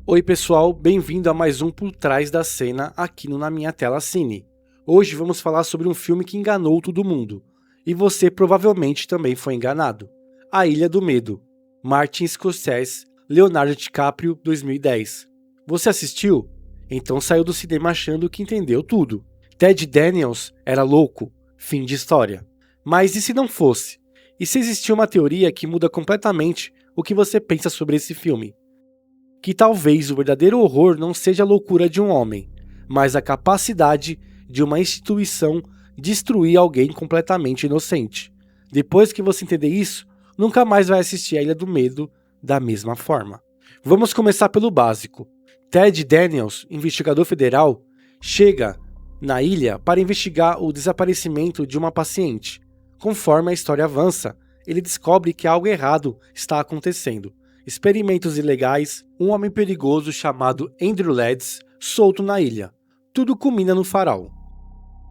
Oi pessoal, bem-vindo a mais um Por Trás da Cena aqui no Na Minha Tela Cine. Hoje vamos falar sobre um filme que enganou todo mundo, e você provavelmente também foi enganado. A Ilha do Medo, Martin Scorsese, Leonardo DiCaprio, 2010. Você assistiu? Então saiu do cinema achando que entendeu tudo. Ted Daniels era louco, fim de história. Mas e se não fosse? E se existir uma teoria que muda completamente o que você pensa sobre esse filme? Que talvez o verdadeiro horror não seja a loucura de um homem, mas a capacidade de uma instituição destruir alguém completamente inocente. Depois que você entender isso, nunca mais vai assistir a Ilha do Medo da mesma forma. Vamos começar pelo básico. Ted Daniels, investigador federal, chega na ilha para investigar o desaparecimento de uma paciente. Conforme a história avança, ele descobre que algo errado está acontecendo. Experimentos ilegais, um homem perigoso chamado Andrew Ladd solto na ilha. Tudo culmina no farol.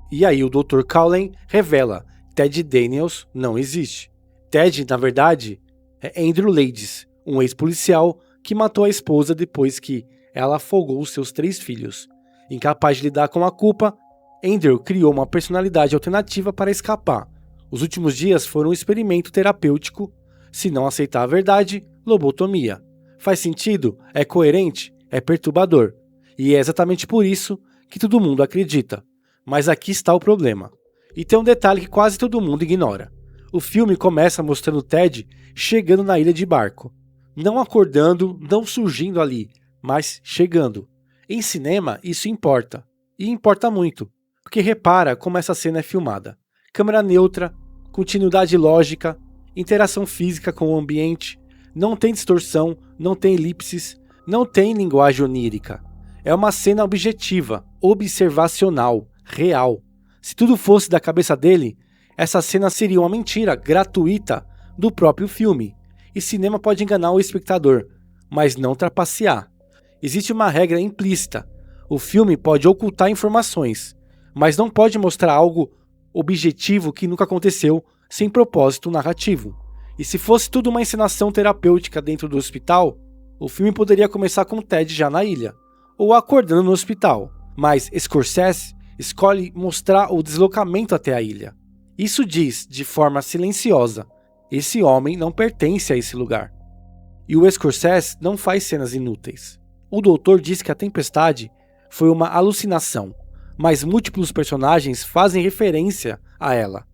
E aí o Dr. Cullen revela: Ted Daniels não existe. Ted, na verdade, é Andrew Ladd, um ex-policial que matou a esposa depois que ela afogou seus 3 filhos. Incapaz de lidar com a culpa, Andrew criou uma personalidade alternativa para escapar. Os últimos dias foram um experimento terapêutico. Se não aceitar a verdade, lobotomia. Faz sentido? É coerente? É perturbador. E é exatamente por isso que todo mundo acredita. Mas aqui está o problema. E tem um detalhe que quase todo mundo ignora. O filme começa mostrando Ted chegando na ilha de barco. Não acordando, não surgindo ali, mas chegando. Em cinema, isso importa. E importa muito. Porque repara como essa cena é filmada. Câmera neutra, continuidade lógica, interação física com o ambiente, não tem distorção, não tem elipses, não tem linguagem onírica. É uma cena objetiva, observacional, real. Se tudo fosse da cabeça dele, essa cena seria uma mentira gratuita do próprio filme. E cinema pode enganar o espectador, mas não trapacear. Existe uma regra implícita. O filme pode ocultar informações, mas não pode mostrar algo objetivo que nunca aconteceu sem propósito narrativo. E se fosse tudo uma encenação terapêutica dentro do hospital, o filme poderia começar com Ted já na ilha, ou acordando no hospital. Mas Scorsese escolhe mostrar o deslocamento até a ilha. Isso diz, de forma silenciosa, esse homem não pertence a esse lugar. E o Scorsese não faz cenas inúteis. O doutor diz que a tempestade foi uma alucinação, mas múltiplos personagens fazem referência a ela.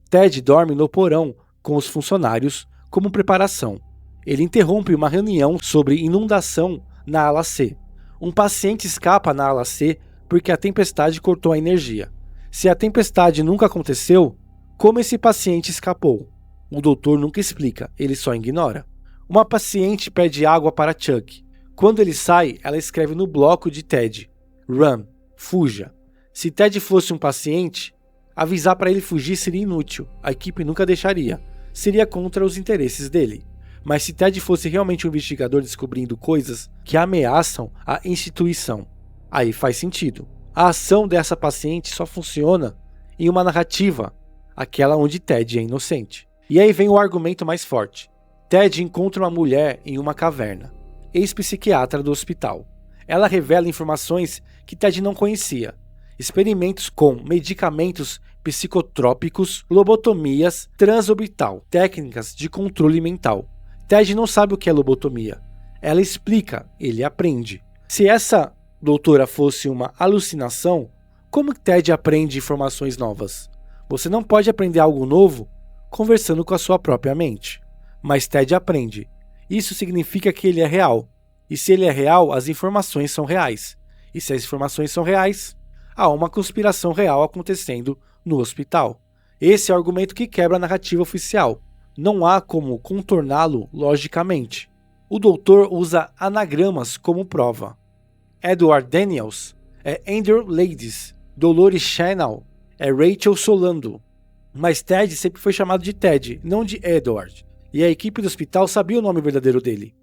Ted dorme no porão com os funcionários como preparação. Ele interrompe uma reunião sobre inundação na ala C. Um paciente escapa na ala C porque a tempestade cortou a energia. Se a tempestade nunca aconteceu, como esse paciente escapou? O doutor nunca explica, ele só ignora. Uma paciente pede água para Chuck. Quando ele sai, ela escreve no bloco de Ted: Run, fuja. Se Ted fosse um paciente, avisar para ele fugir seria inútil, a equipe nunca deixaria, seria contra os interesses dele. Mas se Ted fosse realmente um investigador descobrindo coisas que ameaçam a instituição, aí faz sentido. A ação dessa paciente só funciona em uma narrativa, aquela onde Ted é inocente. E aí vem o argumento mais forte. Ted encontra uma mulher em uma caverna, ex-psiquiatra do hospital. Ela revela informações que Ted não conhecia. Experimentos com medicamentos psicotrópicos, lobotomias transorbital, técnicas de controle mental. Ted não sabe o que é lobotomia. Ela explica, ele aprende. Se essa doutora fosse uma alucinação, como Ted aprende informações novas? Você não pode aprender algo novo conversando com a sua própria mente. Mas Ted aprende. Isso significa que ele é real. E se ele é real, as informações são reais. E se as informações são reais, há uma conspiração real acontecendo no hospital. Esse é o argumento que quebra a narrativa oficial. Não há como contorná-lo logicamente. O doutor usa anagramas como prova. Edward Daniels é Andrew Ladd. Dolores Channel é Rachel Solando. Mas Ted sempre foi chamado de Ted, não de Edward. E a equipe do hospital sabia o nome verdadeiro dele.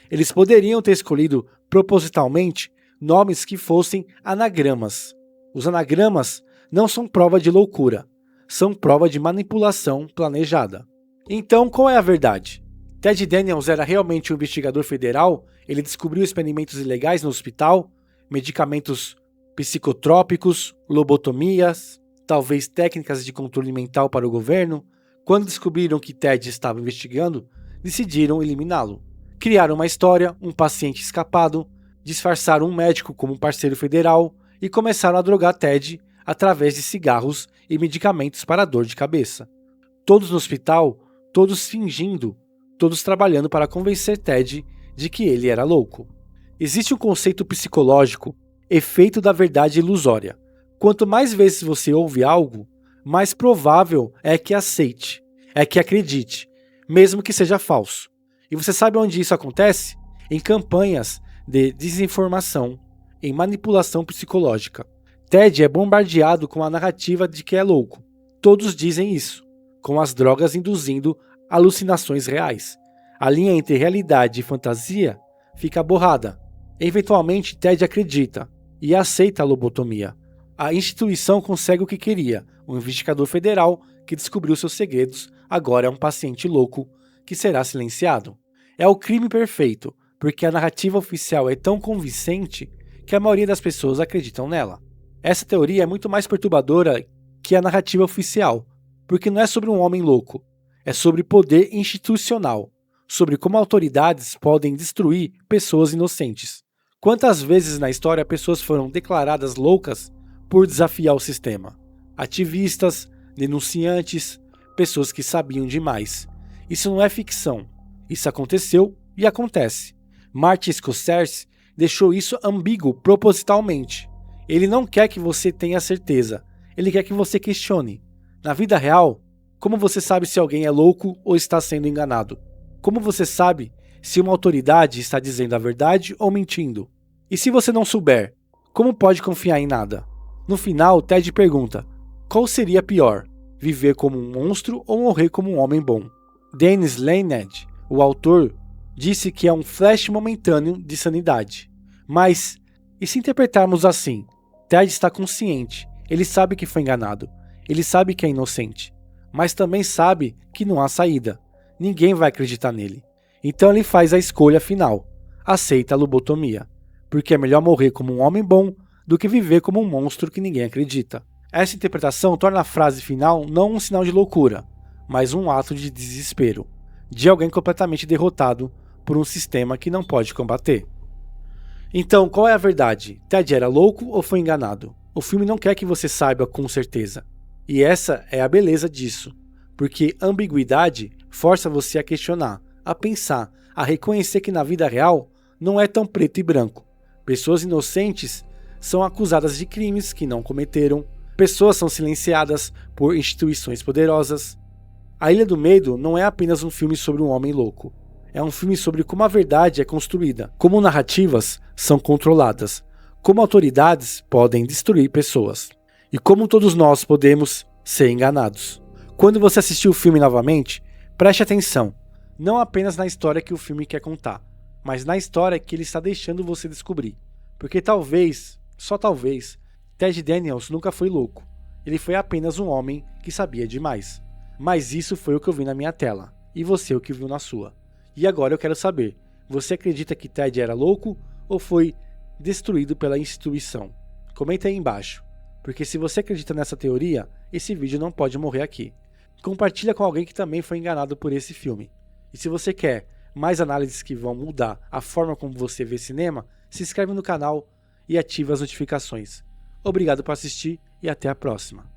Eles poderiam ter escolhido propositalmente nomes que fossem anagramas. Os anagramas não são prova de loucura, são prova de manipulação planejada. Então, qual é a verdade? Ted Daniels era realmente um investigador federal Ele descobriu experimentos ilegais no hospital, medicamentos psicotrópicos, lobotomias, talvez técnicas de controle mental para o governo. Quando descobriram que Ted estava investigando, decidiram eliminá-lo. Criaram uma história, um paciente escapado, disfarçaram um médico como um parceiro federal e começaram a drogar Ted através de cigarros e medicamentos para dor de cabeça. Todos no hospital, todos fingindo, todos trabalhando para convencer Ted de que ele era louco. Existe um conceito psicológico, efeito da verdade ilusória. Quanto mais vezes você ouve algo, mais provável é que aceite, é que acredite, mesmo que seja falso. E você sabe onde isso acontece? Em campanhas de desinformação, em manipulação psicológica. Ted é bombardeado com a narrativa de que é louco. Todos dizem isso, com as drogas induzindo alucinações reais. A linha entre realidade e fantasia fica borrada. Eventualmente, Ted acredita e aceita a lobotomia. A instituição consegue o que queria. Um investigador federal que descobriu seus segredos agora é um paciente louco que será silenciado. É o crime perfeito, porque a narrativa oficial é tão convincente que a maioria das pessoas acreditam nela. Essa teoria é muito mais perturbadora que a narrativa oficial, porque não é sobre um homem louco, é sobre poder institucional, sobre como autoridades podem destruir pessoas inocentes. Quantas vezes na história pessoas foram declaradas loucas por desafiar o sistema? Ativistas, denunciantes, pessoas que sabiam demais. Isso não é ficção. Isso aconteceu e acontece. Martin Scorsese deixou isso ambíguo propositalmente. Ele não quer que você tenha certeza. Ele quer que você questione. Na vida real, como você sabe se alguém é louco ou está sendo enganado? Como você sabe se uma autoridade está dizendo a verdade ou mentindo? E se você não souber, como pode confiar em nada? No final, Ted pergunta: qual seria pior, viver como um monstro ou morrer como um homem bom? Dennis Leonard, o autor, disse que é um flash momentâneo de sanidade. Mas, e se interpretarmos assim? Ted está consciente, ele sabe que foi enganado, ele sabe que é inocente, mas também sabe que não há saída. Ninguém vai acreditar nele. Então ele faz a escolha final, aceita a lobotomia, porque é melhor morrer como um homem bom do que viver como um monstro que ninguém acredita. Essa interpretação torna a frase final não um sinal de loucura, mas um ato de desespero, de alguém completamente derrotado por um sistema que não pode combater. Então, qual é a verdade? Ted era louco ou foi enganado? O filme não quer que você saiba com certeza. E essa é a beleza disso, porque ambiguidade força você a questionar, a pensar, a reconhecer que na vida real não é tão preto e branco. Pessoas inocentes são acusadas de crimes que não cometeram, pessoas são silenciadas por instituições poderosas. A Ilha do Medo não é apenas um filme sobre um homem louco. É um filme sobre como a verdade é construída, como narrativas são controladas, como autoridades podem destruir pessoas, e como todos nós podemos ser enganados. Quando você assistir o filme novamente, preste atenção, não apenas na história que o filme quer contar, mas na história que ele está deixando você descobrir. Porque talvez, só talvez, Ted Daniels nunca foi louco. Ele foi apenas um homem que sabia demais. Mas isso foi o que eu vi na minha tela, e você o que viu na sua. E agora eu quero saber, você acredita que Ted era louco ou foi destruído pela instituição? Comenta aí embaixo, porque se você acredita nessa teoria, esse vídeo não pode morrer aqui. Compartilha com alguém que também foi enganado por esse filme. E se você quer mais análises que vão mudar a forma como você vê cinema, se inscreve no canal e ativa as notificações. Obrigado por assistir e até a próxima.